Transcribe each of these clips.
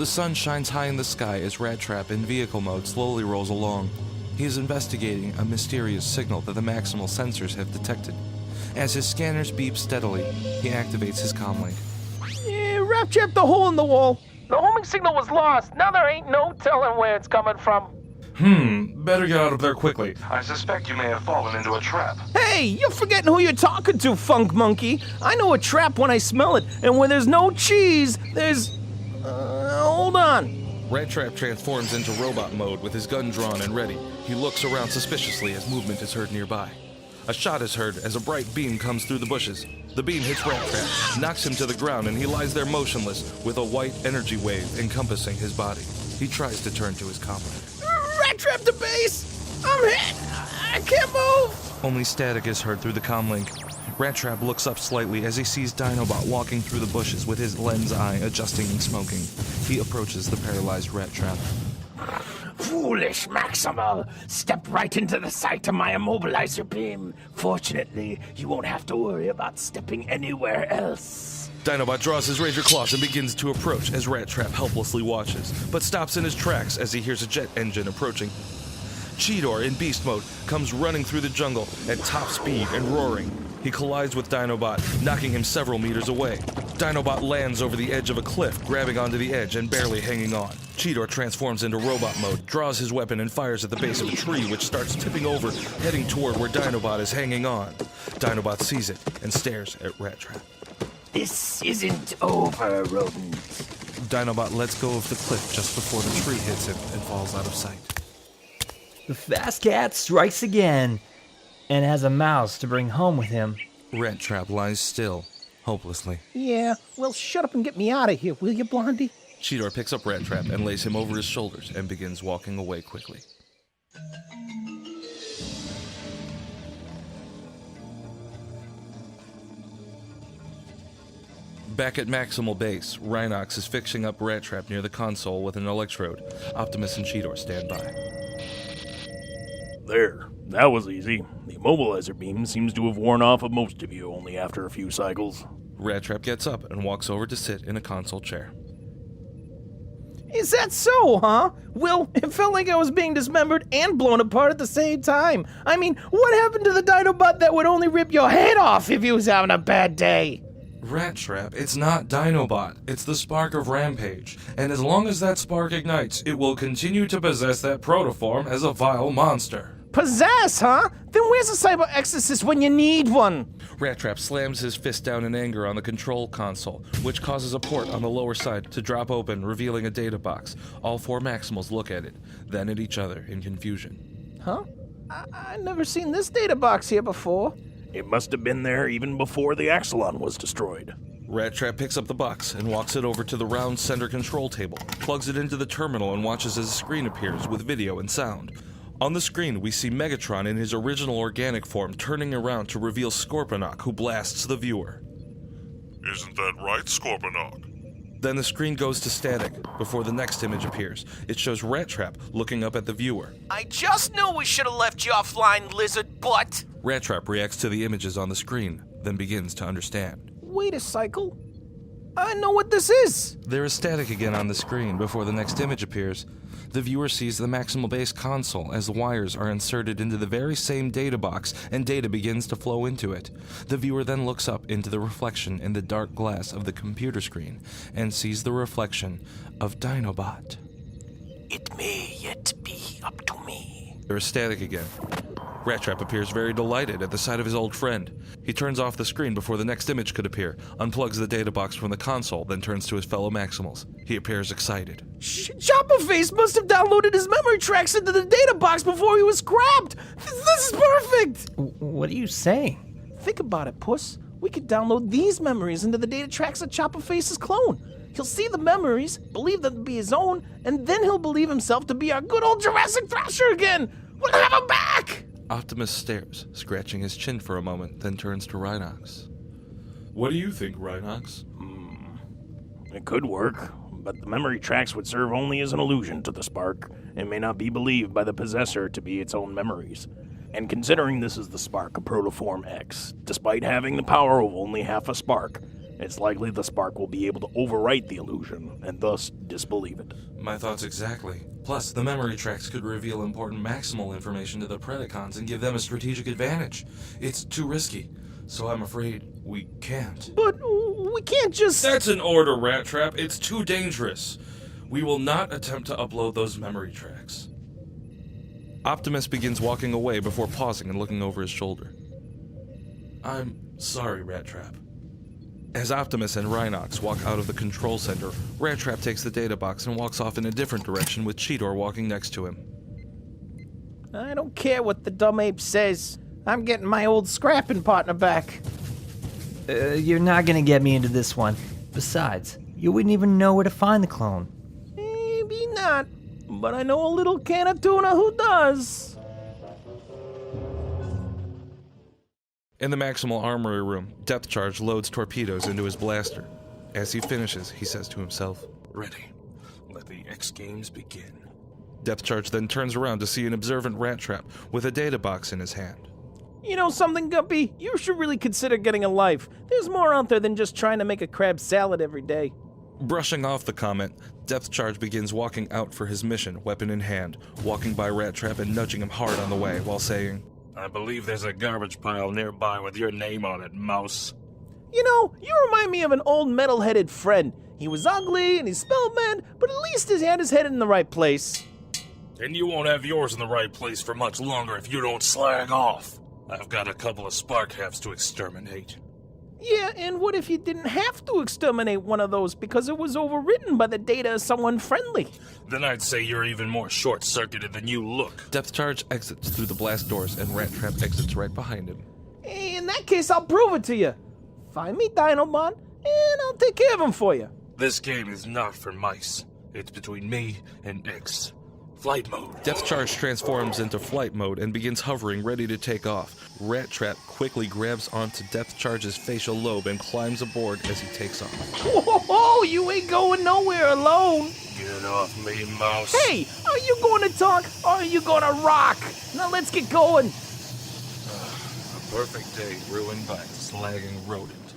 The sun shines high in the sky as Rattrap in vehicle mode slowly rolls along. He is investigating a mysterious signal that the Maximal sensors have detected. As his scanners beep steadily, he activates his comlink. Rattrap the hole in the wall. The homing signal was lost. Now there ain't no telling where it's coming from. Better get out of there quickly. I suspect you may have fallen into a trap. Hey, you're forgetting who you're talking to, Funk Monkey. I know a trap when I smell it, and when there's no cheese, there's... hold on. Rattrap transforms into robot mode with his gun drawn and ready. He looks around suspiciously as movement is heard nearby. A shot is heard as a bright beam comes through the bushes. The beam hits Rattrap, knocks him to the ground, and he lies there motionless with a white energy wave encompassing his body. He tries to turn to his comrade. Rattrap to base! I'm hit! I can't move! Only static is heard through the comlink. Rattrap looks up slightly as he sees Dinobot walking through the bushes with his lens eye adjusting and smoking. He approaches the paralyzed Rattrap. Foolish Maximal! Step right into the sight of my immobilizer beam. Fortunately, you won't have to worry about stepping anywhere else. Dinobot draws his razor claws and begins to approach as Rattrap helplessly watches, but stops in his tracks as he hears a jet engine approaching. Cheetor, in beast mode, comes running through the jungle at top speed and roaring. He collides with Dinobot, knocking him several meters away. Dinobot lands over the edge of a cliff, grabbing onto the edge and barely hanging on. Cheetor transforms into robot mode, draws his weapon and fires at the base of a tree, which starts tipping over, heading toward where Dinobot is hanging on. Dinobot sees it and stares at Rattrap. This isn't over, rodent. Dinobot lets go of the cliff just before the tree hits him and falls out of sight. The fast cat strikes again, and has a mouse to bring home with him. Rattrap lies still, hopelessly. Yeah, well, shut up and get me out of here, will you, Blondie? Cheetor picks up Rattrap and lays him over his shoulders and begins walking away quickly. Back at Maximal Base, Rhinox is fixing up Rattrap near the console with an electrode. Optimus and Cheetor stand by. There, that was easy. The immobilizer beam seems to have worn off of most of you only after a few cycles. Rattrap gets up and walks over to sit in a console chair. Is that so, huh? Well, it felt like I was being dismembered and blown apart at the same time. I mean, what happened to the Dinobot that would only rip your head off if he was having a bad day? Rattrap, it's not Dinobot, it's the spark of Rampage, and as long as that spark ignites, it will continue to possess that protoform as a vile monster. Possess, huh? Then where's a cyber exorcist when you need one? Rattrap slams his fist down in anger on the control console, which causes a port on the lower side to drop open, revealing a data box. All four Maximals look at it, then at each other in confusion. Huh? I've never seen this data box here before. It must have been there even before the Axelon was destroyed. Rattrap picks up the box and walks it over to the round center control table, plugs it into the terminal and watches as a screen appears with video and sound. On the screen, we see Megatron in his original organic form turning around to reveal Scorponok, who blasts the viewer. Isn't that right, Scorponok? Then the screen goes to static before the next image appears. It shows Rattrap looking up at the viewer. I just knew we should have left you offline, lizard butt. Rattrap reacts to the images on the screen, then begins to understand. Wait a cycle. I know what this is. There is static again on the screen before the next image appears. The viewer sees the Maximal Base console as the wires are inserted into the very same data box and data begins to flow into it. The viewer then looks up into the reflection in the dark glass of the computer screen and sees the reflection of Dinobot. It may yet be up to me. There is static again. Rattrap appears very delighted at the sight of his old friend. He turns off the screen before the next image could appear, unplugs the data box from the console, then turns to his fellow Maximals. He appears excited. Chopperface must have downloaded his memory tracks into the data box before he was scrapped. This is perfect. What are you saying? Think about it, Puss. We could download these memories into the data tracks of Chopperface's clone. He'll see the memories, believe them to be his own, and then he'll believe himself to be our good old Jurassic Thrasher again. We'll have him back! Optimus stares, scratching his chin for a moment, then turns to Rhinox. What do you think, Rhinox? It could work, but the memory tracks would serve only as an illusion to the spark, and may not be believed by the possessor to be its own memories. And considering this is the spark of Protoform X, despite having the power of only half a spark, It's likely the spark will be able to overwrite the illusion and thus disbelieve it. My thoughts exactly. Plus, the memory tracks could reveal important maximal information to the Predacons and give them a strategic advantage. It's too risky, so I'm afraid we can't. But we can't just... That's an order, Rattrap. It's too dangerous. We will not attempt to upload those memory tracks. Optimus begins walking away before pausing and looking over his shoulder. I'm sorry, Rattrap. As Optimus and Rhinox walk out of the control center, Rattrap takes the data box and walks off in a different direction with Cheetor walking next to him. I don't care what the dumb ape says. I'm getting my old scrapping partner back. You're not gonna get me into this one. Besides, you wouldn't even know where to find the clone. Maybe not, but I know a little can of tuna who does. In the Maximal Armory room, Depth Charge loads torpedoes into his blaster. As he finishes, he says to himself, Ready. Let the X Games begin. Depth Charge then turns around to see an observant Rattrap with a data box in his hand. You know something, Guppy? You should really consider getting a life. There's more out there than just trying to make a crab salad every day. Brushing off the comment, Depth Charge begins walking out for his mission, weapon in hand, walking by Rattrap and nudging him hard on the way while saying, I believe there's a garbage pile nearby with your name on it, Mouse. You know, you remind me of an old metal-headed friend. He was ugly and he spelled bad, but at least he had his head in the right place. And you won't have yours in the right place for much longer if you don't slag off. I've got a couple of spark halves to exterminate. Yeah, and what if you didn't have to exterminate one of those because it was overwritten by the data as someone friendly? Then I'd say you're even more short-circuited than you look. Depth Charge exits through the blast doors and Rattrap exits right behind him. Hey, in that case, I'll prove it to you. Find me Dinobot, and I'll take care of him for you. This game is not for mice. It's between me and X. Flight mode. Depth Charge transforms into flight mode and begins hovering, ready to take off. Rattrap quickly grabs onto Depth Charge's facial lobe and climbs aboard as he takes off. Whoa, you ain't going nowhere alone. Get off me, Mouse. Hey, are you going to talk or are you going to rock? Now let's get going. A perfect day ruined by a slagging rodent.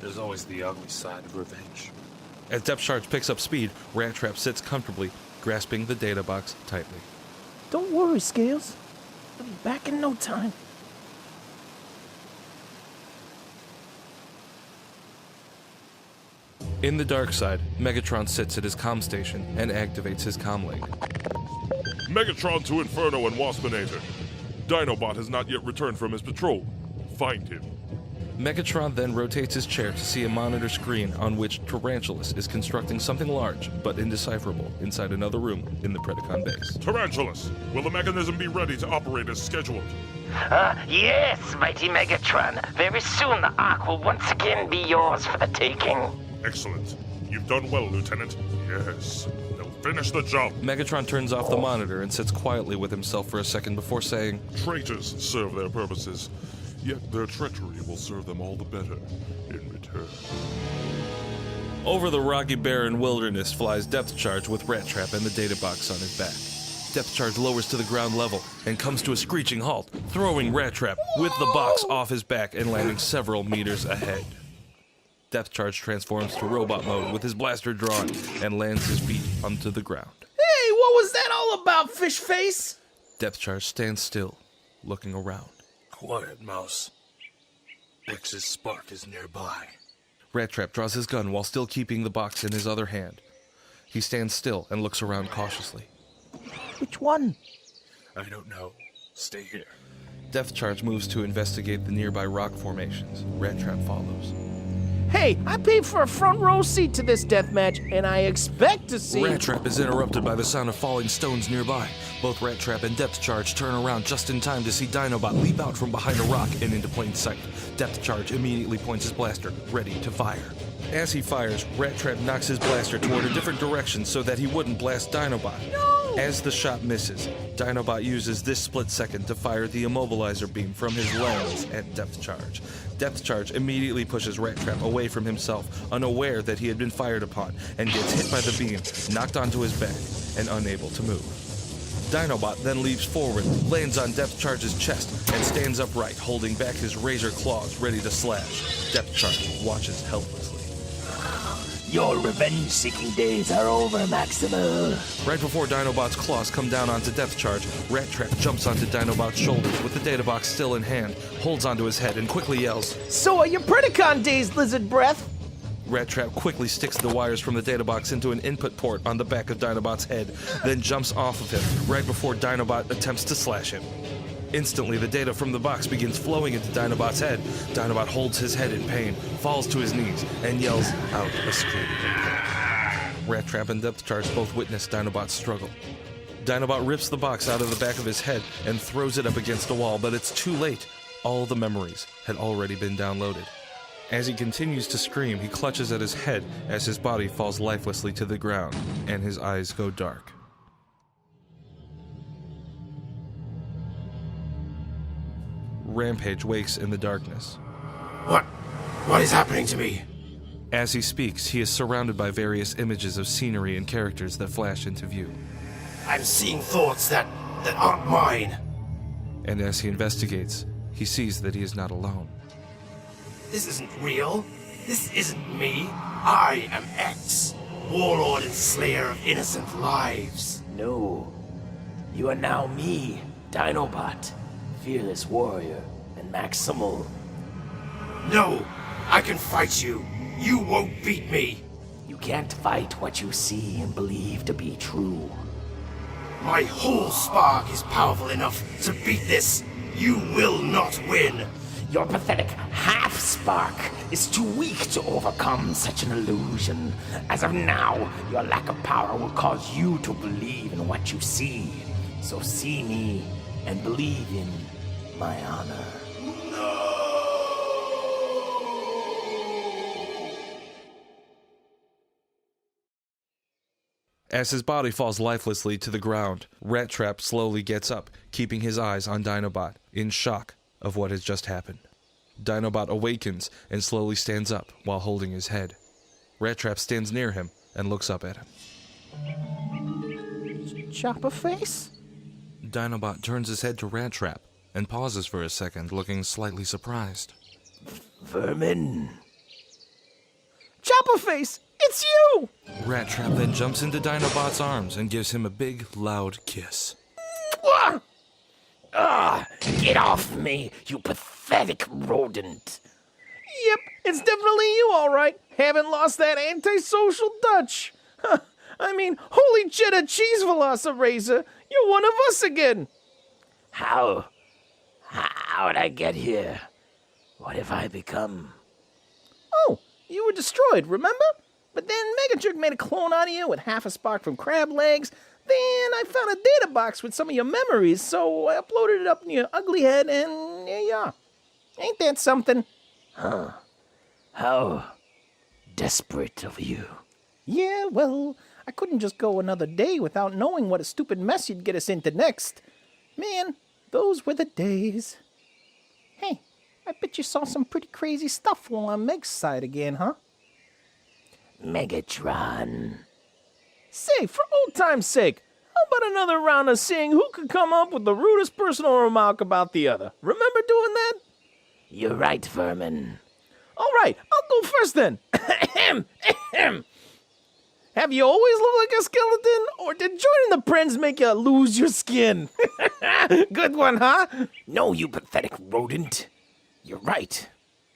There's always the ugly side of revenge. As Depth Charge picks up speed, Rattrap sits comfortably, grasping the data box tightly. Don't worry, Scales. I'll be back in no time. In the dark side, Megatron sits at his comm station and activates his comm link. Megatron to Inferno and Waspinator. Dinobot has not yet returned from his patrol. Find him. Megatron then rotates his chair to see a monitor screen on which Tarantulas is constructing something large but indecipherable inside another room in the Predacon base. Tarantulas, will the mechanism be ready to operate as scheduled? Yes, mighty Megatron. Very soon the Ark will once again be yours for the taking. Excellent. You've done well, Lieutenant. Yes. They'll finish the job. Megatron turns off the monitor and sits quietly with himself for a second before saying, Traitors serve their purposes, yet their treachery will serve them all the better in return. Over the rocky barren wilderness flies Depth Charge with Rattrap and the data box on his back. Depth Charge lowers to the ground level and comes to a screeching halt, throwing Rattrap with the box off his back and landing several meters ahead. Depth Charge transforms to robot mode with his blaster drawn and lands his feet onto the ground. Hey, what was that all about, fish face? Depth Charge stands still, looking around. Quiet, Mouse. X's spark is nearby. Rattrap draws his gun while still keeping the box in his other hand. He stands still and looks around cautiously. Which one? I don't know. Stay here. Depth Charge moves to investigate the nearby rock formations. Rattrap follows. Hey, I paid for a front row seat to this deathmatch, and I expect to see... Rattrap is interrupted by the sound of falling stones nearby. Both Rattrap and Depth Charge turn around just in time to see Dinobot leap out from behind a rock and into plain sight. Depth Charge immediately points his blaster, ready to fire. As he fires, Rattrap knocks his blaster toward a different direction so that he wouldn't blast Dinobot. No! As the shot misses, Dinobot uses this split second to fire the immobilizer beam from his lens at Depth Charge. Depth Charge immediately pushes Rattrap away from himself, unaware that he had been fired upon, and gets hit by the beam, knocked onto his back, and unable to move. Dinobot then leaps forward, lands on Depth Charge's chest, and stands upright, holding back his razor claws ready to slash. Depth Charge watches helplessly. Your revenge-seeking days are over, Maximal. Right before Dinobot's claws come down onto Depth Charge, Rattrap jumps onto Dinobot's shoulders with the data box still in hand, holds onto his head, and quickly yells, So are your Predacon days, lizard breath? Rattrap quickly sticks the wires from the data box into an input port on the back of Dinobot's head, then jumps off of him right before Dinobot attempts to slash him. Instantly, the data from the box begins flowing into Dinobot's head. Dinobot holds his head in pain, falls to his knees, and yells out a scream. Rattrap and Depth Charge both witness Dinobot's struggle. Dinobot rips the box out of the back of his head and throws it up against a wall, but it's too late. All the memories had already been downloaded. As he continues to scream, he clutches at his head as his body falls lifelessly to the ground, and his eyes go dark. Rampage wakes in the darkness. What is happening to me? As he speaks, he is surrounded by various images of scenery and characters that flash into view. I'm seeing thoughts that aren't mine. And as he investigates, he sees that he is not alone. This isn't real. This isn't me. I am X, warlord and slayer of innocent lives. No. You are now me, Dinobot, fearless warrior, and Maximal. No, I can fight you. You won't beat me. You can't fight what you see and believe to be true. My whole spark is powerful enough to beat this. You will not win. Your pathetic half-spark is too weak to overcome such an illusion. As of now, your lack of power will cause you to believe in what you see. So see me and believe in my honor. As his body falls lifelessly to the ground, Rattrap slowly gets up, keeping his eyes on Dinobot, in shock of what has just happened. Dinobot awakens and slowly stands up while holding his head. Rattrap stands near him and looks up at him. Chopper face? Dinobot turns his head to Rattrap and pauses for a second, looking slightly surprised. Vermin. Chopper face! It's you! Rattrap then jumps into Dinobot's arms and gives him a big, loud kiss. Get off me, you pathetic rodent. Yep, it's definitely you, all right. Haven't lost that antisocial touch. I mean, holy cheddar cheese velociraptor, you're one of us again. How'd I get here? What have I become? Oh, you were destroyed, remember? But then Megajerk made a clone out of you with half a spark from crab legs. Then I found a data box with some of your memories, so I uploaded it up in your ugly head, and there you are. Ain't that something? How desperate of you. Yeah, well, I couldn't just go another day without knowing what a stupid mess you'd get us into next. Man, those were the days. Hey, I bet you saw some pretty crazy stuff while on Meg's side again, huh? Megatron. Say, for old time's sake, how about another round of seeing who could come up with the rudest personal remark about the other? Remember doing that? You're right, Vermin. All right, I'll go first then. Have you always looked like a skeleton, or did joining the Prince make you lose your skin? Good one, huh? No, you pathetic rodent. You're right.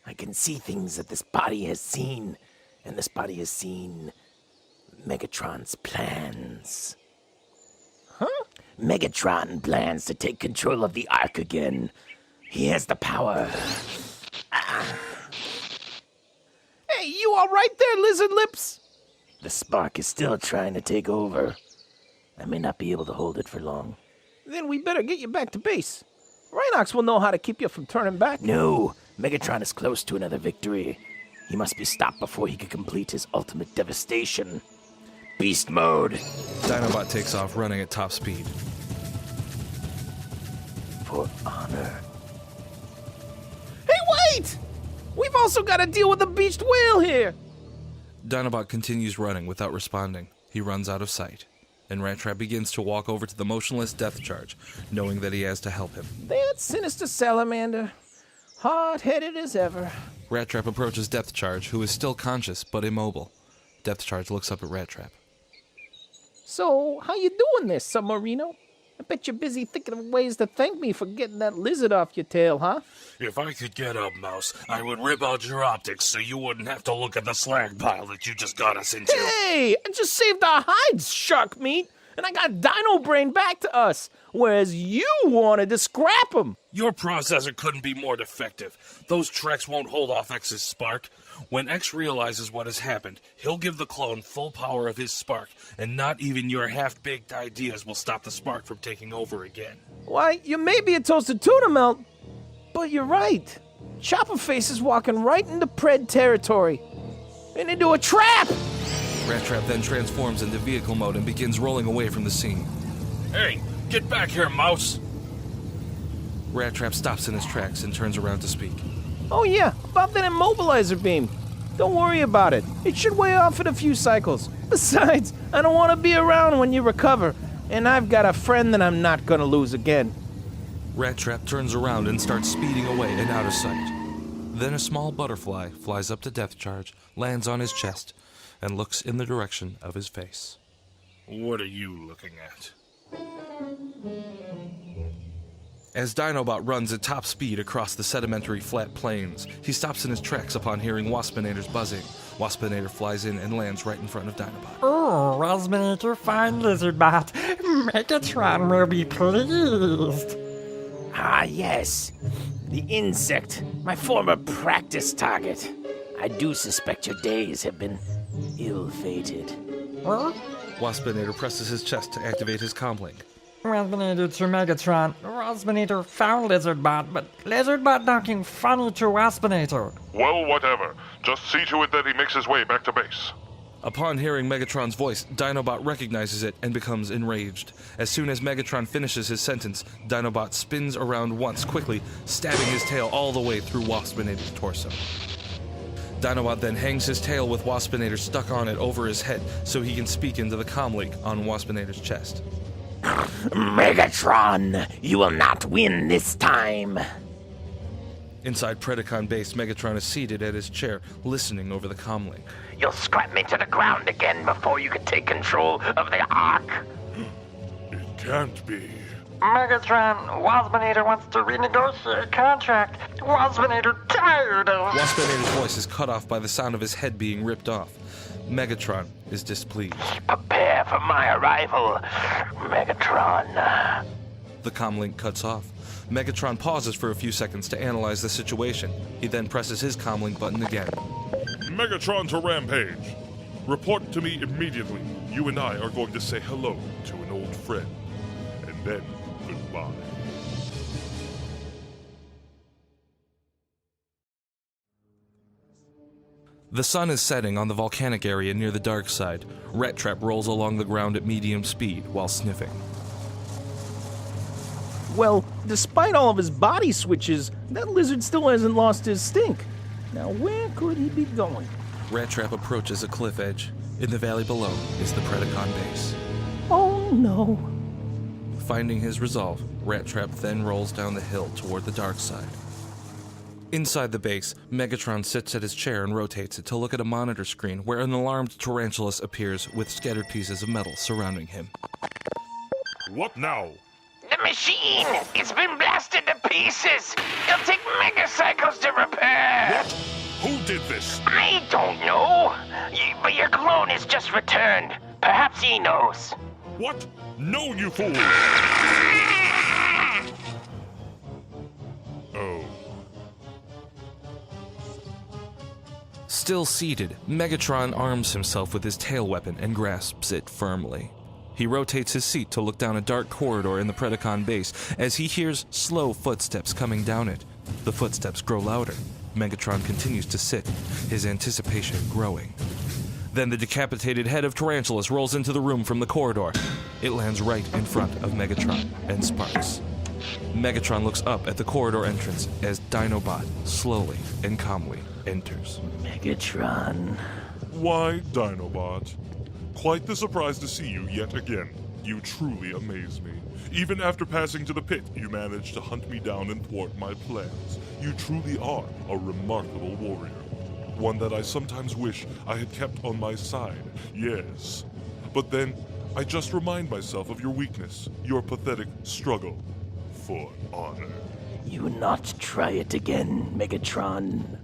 I can see things that this body has seen, and this body has seen Megatron's plans. Huh? Megatron plans to take control of the Ark again. He has the power. Hey, you all right there, lizard lips? The spark is still trying to take over. I may not be able to hold it for long. Then we better get you back to base. Rhinox will know how to keep you from turning back. No, Megatron is close to another victory. He must be stopped before he can complete his ultimate devastation. Beast mode. Dinobot takes off running at top speed. For honor. Hey, wait! We've also got to deal with the beached whale here. Dinobot continues running without responding. He runs out of sight, and Rattrap begins to walk over to the motionless Depth Charge, knowing that he has to help him. That sinister salamander, hard-headed as ever. Rattrap approaches Depth Charge, who is still conscious but immobile. Depth Charge looks up at Rattrap. So, how you doing there, Submarino? I bet you're busy thinking of ways to thank me for getting that lizard off your tail, huh? If I could get up, Mouse, I would rip out your optics so you wouldn't have to look at the slag pile that you just got us into. Hey, I just saved our hides, shark meat, and I got Dino Brain back to us, whereas you wanted to scrap them. Your processor couldn't be more defective. Those tracks won't hold off X's spark. When X realizes what has happened, he'll give the clone full power of his spark, and not even your half-baked ideas will stop the spark from taking over again. Why, you may be a toasted tuna melt, but you're right. Chopperface is walking right into Pred territory, and into a trap! Rattrap then transforms into vehicle mode and begins rolling away from the scene. Hey, get back here, Mouse! Rattrap stops in his tracks and turns around to speak. Oh yeah, about that immobilizer beam. Don't worry about it. It should weigh off in a few cycles. Besides, I don't want to be around when you recover, and I've got a friend that I'm not gonna lose again. Rattrap turns around and starts speeding away and out of sight. Then a small butterfly flies up to Depth Charge, lands on his chest, and looks in the direction of his face. What are you looking at? As Dinobot runs at top speed across the sedimentary flat plains, he stops in his tracks upon hearing Waspinator's buzzing. Waspinator flies in and lands right in front of Dinobot. Oh, Waspinator, fine lizardbot. Megatron will be pleased. Ah, yes. The insect, my former practice target. I do suspect your days have been ill-fated. Huh? Waspinator presses his chest to activate his comlink. Waspinator to Megatron. Waspinator found Lizardbot, but Lizardbot talking funny to Waspinator. Well, whatever. Just see to it that he makes his way back to base. Upon hearing Megatron's voice, Dinobot recognizes it and becomes enraged. As soon as Megatron finishes his sentence, Dinobot spins around once quickly, stabbing his tail all the way through Waspinator's torso. Dinobot then hangs his tail with Waspinator stuck on it over his head so he can speak into the comlink on Waspinator's chest. Megatron, you will not win this time. Inside Predacon base, Megatron is seated at his chair, listening over the comlink. You'll scrap me to the ground again before you can take control of the Ark. It can't be. Megatron, Waspinator wants to renegotiate contract. Waspinator tired of... Waspinator's voice is cut off by the sound of his head being ripped off. Megatron is displeased. Prepare for my arrival, Megatron. The comlink cuts off. Megatron pauses for a few seconds to analyze the situation. He then presses his comlink button again. Megatron to Rampage. Report to me immediately. You and I are going to say hello to an old friend. And then, goodbye. The sun is setting on the volcanic area near the dark side. Rattrap rolls along the ground at medium speed while sniffing. Well, despite all of his body switches, that lizard still hasn't lost his stink. Now, where could he be going? Rattrap approaches a cliff edge. In the valley below is the Predacon base. Oh no. Finding his resolve, Rattrap then rolls down the hill toward the dark side. Inside the base, Megatron sits at his chair and rotates it to look at a monitor screen where an alarmed Tarantulas appears with scattered pieces of metal surrounding him. What now? The machine! It's been blasted to pieces! It'll take megacycles to repair! What? Who did this? I don't know! But your clone has just returned. Perhaps he knows. What? No, you fool! Oh. Still seated, Megatron arms himself with his tail weapon and grasps it firmly. He rotates his seat to look down a dark corridor in the Predacon base as he hears slow footsteps coming down it. The footsteps grow louder. Megatron continues to sit, his anticipation growing. Then the decapitated head of Tarantulas rolls into the room from the corridor. It lands right in front of Megatron and sparks. Megatron looks up at the corridor entrance as Dinobot slowly and calmly enters. Megatron. Why, Dinobot? Quite the surprise to see you yet again. You truly amaze me. Even after passing to the pit, you managed to hunt me down and thwart my plans. You truly are a remarkable warrior. One that I sometimes wish I had kept on my side, yes. But then, I just remind myself of your weakness, your pathetic struggle for honor. You not try it again, Megatron.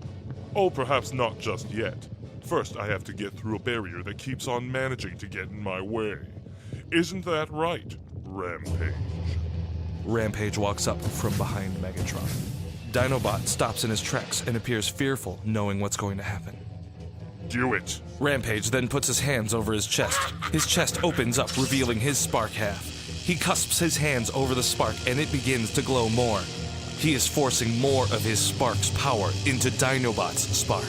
Oh, perhaps not just yet. First, I have to get through a barrier that keeps on managing to get in my way. Isn't that right, Rampage? Rampage walks up from behind Megatron. Dinobot stops in his tracks and appears fearful, knowing what's going to happen. Do it. Rampage then puts his hands over his chest. His chest opens up, revealing his spark half. He cusps his hands over the spark and it begins to glow more. He is forcing more of his spark's power into Dinobot's spark.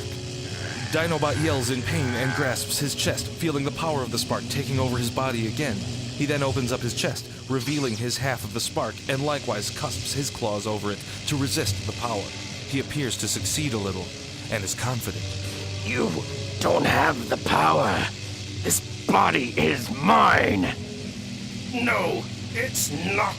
Dinobot yells in pain and grasps his chest, feeling the power of the spark taking over his body again. He then opens up his chest, revealing his half of the spark, and likewise cusps his claws over it to resist the power. He appears to succeed a little, and is confident. You don't have the power. This body is mine. No, it's not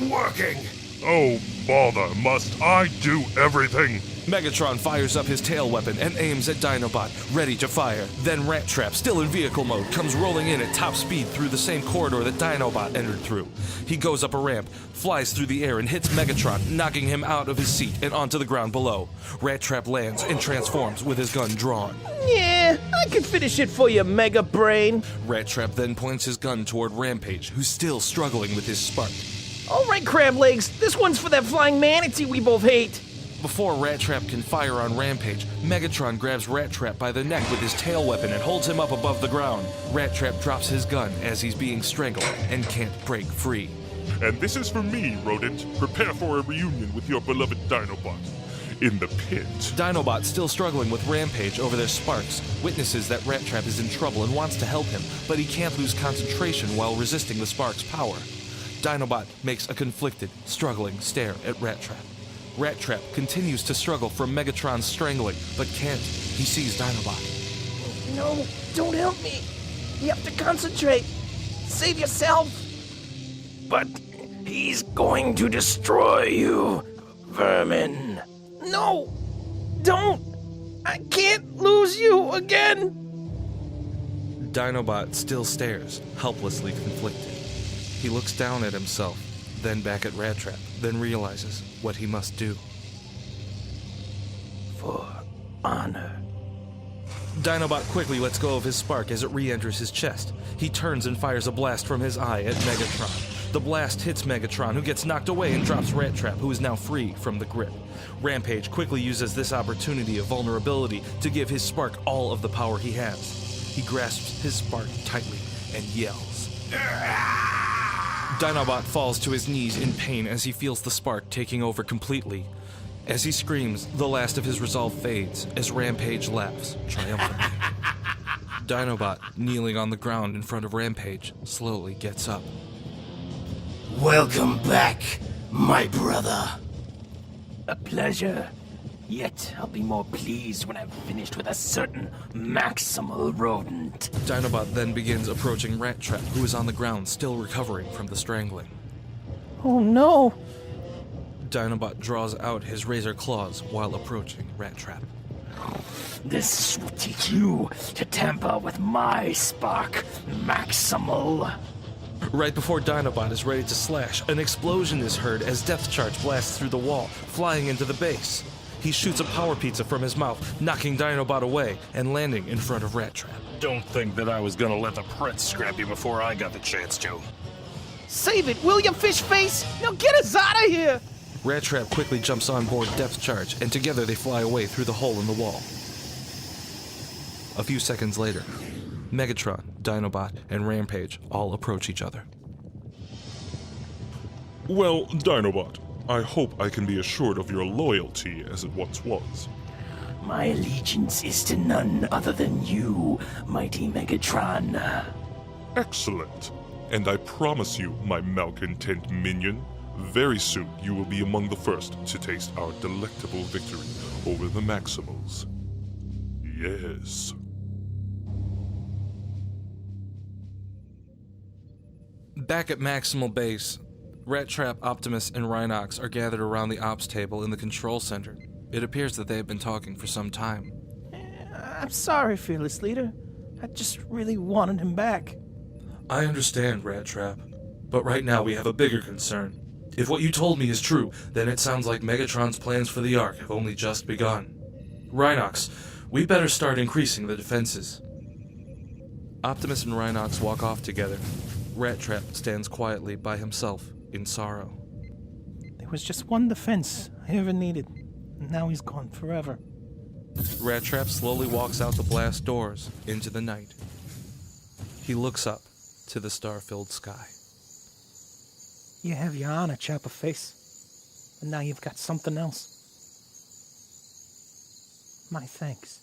working. Oh, bother, must I do everything? Megatron fires up his tail weapon and aims at Dinobot, ready to fire. Then Rattrap, still in vehicle mode, comes rolling in at top speed through the same corridor that Dinobot entered through. He goes up a ramp, flies through the air, and hits Megatron, knocking him out of his seat and onto the ground below. Rattrap lands and transforms with his gun drawn. Yeah, I can finish it for you, Mega Brain. Rattrap then points his gun toward Rampage, who's still struggling with his spark. All right, Crab Legs, this one's for that flying manatee we both hate. Before Rattrap can fire on Rampage, Megatron grabs Rattrap by the neck with his tail weapon and holds him up above the ground. Rattrap drops his gun as he's being strangled and can't break free. And this is for me, Rodent. Prepare for a reunion with your beloved Dinobot. In the pit. Dinobot, still struggling with Rampage over their sparks, witnesses that Rattrap is in trouble and wants to help him, but he can't lose concentration while resisting the spark's power. Dinobot makes a conflicted, struggling stare at Rattrap. Rattrap continues to struggle from Megatron's strangling, but can't. He sees Dinobot. No, don't help me. You have to concentrate. Save yourself. But he's going to destroy you, vermin. No, don't. I can't lose you again. Dinobot still stares, helplessly conflicted. He looks down at himself, then back at Rattrap, then realizes what he must do. For honor. Dinobot quickly lets go of his spark as it re-enters his chest. He turns and fires a blast from his eye at Megatron. The blast hits Megatron, who gets knocked away and drops Rattrap, who is now free from the grip. Rampage quickly uses this opportunity of vulnerability to give his spark all of the power he has. He grasps his spark tightly and yells. Dinobot falls to his knees in pain as he feels the spark taking over completely. As he screams, the last of his resolve fades as Rampage laughs triumphantly. Dinobot, kneeling on the ground in front of Rampage, slowly gets up. Welcome back, my brother. A pleasure. Yet I'll be more pleased when I've finished with a certain maximal rodent. Dinobot then begins approaching Rattrap, who is on the ground, still recovering from the strangling. Oh no. Dinobot draws out his razor claws while approaching Rattrap. This will teach you to tamper with my spark, maximal. Right before Dinobot is ready to slash, an explosion is heard as Depth Charge blasts through the wall, flying into the base. He shoots a power pizza from his mouth, knocking Dinobot away and landing in front of Rattrap. Don't think that I was gonna let the Pret scrap you before I got the chance to. Save it, will you, fish face? Now get us out of here. Rattrap quickly jumps on board Depth Charge, and together they fly away through the hole in the wall. A few seconds later, Megatron, Dinobot, and Rampage all approach each other. Well, Dinobot, I hope I can be assured of your loyalty as it once was. My allegiance is to none other than you, mighty Megatron. Excellent. And I promise you, my malcontent minion, very soon you will be among the first to taste our delectable victory over the Maximals. Yes. Back at Maximal Base, Rattrap, Optimus, and Rhinox are gathered around the ops table in the control center. It appears that they have been talking for some time. I'm sorry, fearless leader. I just really wanted him back. I understand, Rattrap. But right now we have a bigger concern. If what you told me is true, then it sounds like Megatron's plans for the Ark have only just begun. Rhinox, we better start increasing the defenses. Optimus and Rhinox walk off together. Rattrap stands quietly by himself in sorrow. There was just one defense I ever needed, and now he's gone forever. Rattrap slowly walks out the blast doors into the night. He looks up to the star-filled sky. You have your honor, Chopper Face, but now you've got something else. My thanks.